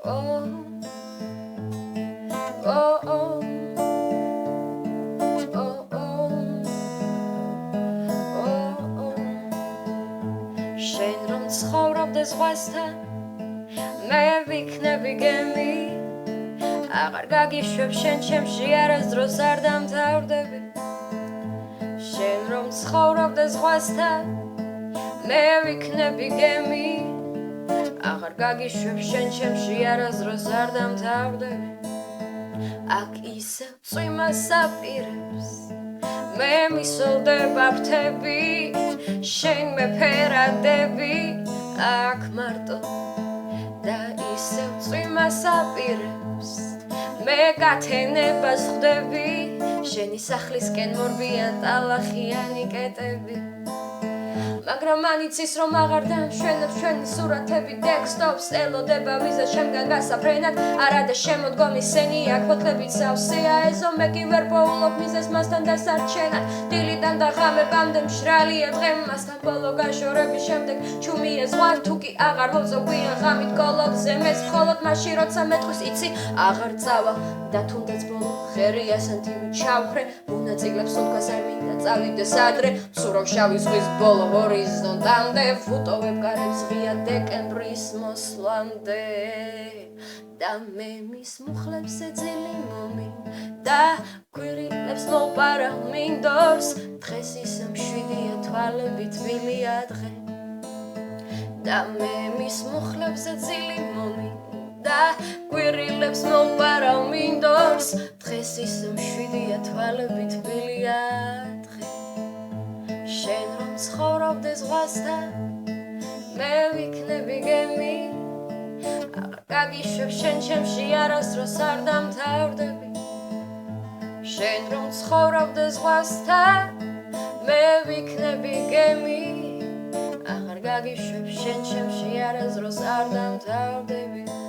Oh, oh, oh, oh, oh, oh. შენ რომ ცხოვრობდე ზღვასთან მე ვიქნები გემი აღარ გაგიშვებ შენ ჩემში არასდროს არ დამთავრდები შენ რომ ცხოვრობდე ზღვასთან მე ვიქნები გემი აღარ გაგიშვებ შენ ჩემში არასდროს არ დამთავრდები აქ ისევ წვიმას აპირებს მე მისოლდება ფრთები შენ მეფერადები აქ მარტო და ისევ წვიმას აპირებს მე გათენებას ხვდები შენი სახლისკენ მორბიან ტალახიანი კეტები მაგრამ ანიცის რომ აღარ დამშვენებ ჩვენი სურათები დექსტოპს ელოდება ვიზა შემგან გასაფრენად არადა შემოდგომის სენი აქ ფოთლებით სავსეა ეზო მე კი ვერ პოულობ მიზეს მასთან დასარჩენად დილიდან და ღამებამდე მშრალია დღე მასთან ბოლო გაშორების შემდეგ ჩუმია ზღვა თუ კი აღარ მოწოვიან ღამით კოლობზე მეც მხოლოდ მაშინ როცა მეტყვის იცი აღარ წავალ და თუნდაც ბოლო ხერია სანტიმი ჩავხრე მონაწილებს უთქვას არ მინდა წავიდეს ადრე მსურავ შავი ზღვის ბოლო ჰორიზონტამდე ვუტოვებ გარებს ღია დეკემბრის მოსვლამდე და მე მის მუხლებს ეძილი მომინდა გვირილებს მოვპარა მინდორს დღეს ისე მშვიდია თვალები თბილია დღე და მე მის მუხლებს ეძილი მომინდა გვირილებს მოვპარა მინდორს დღეს ისე მშვიდია თვალები თბილია დღე შენ რომ ცხოვრობდე ზღვასთან მე ვიქნები გემი აღარ გაგიშვებ შენ ჩემში არასდროს არ დამთავრდები შენ რომ ცხოვრობდე ზღვასთან მე ვიქნები გემი აღარ გაგიშვებ შენ ჩემში არასდროს არ დამთავრდები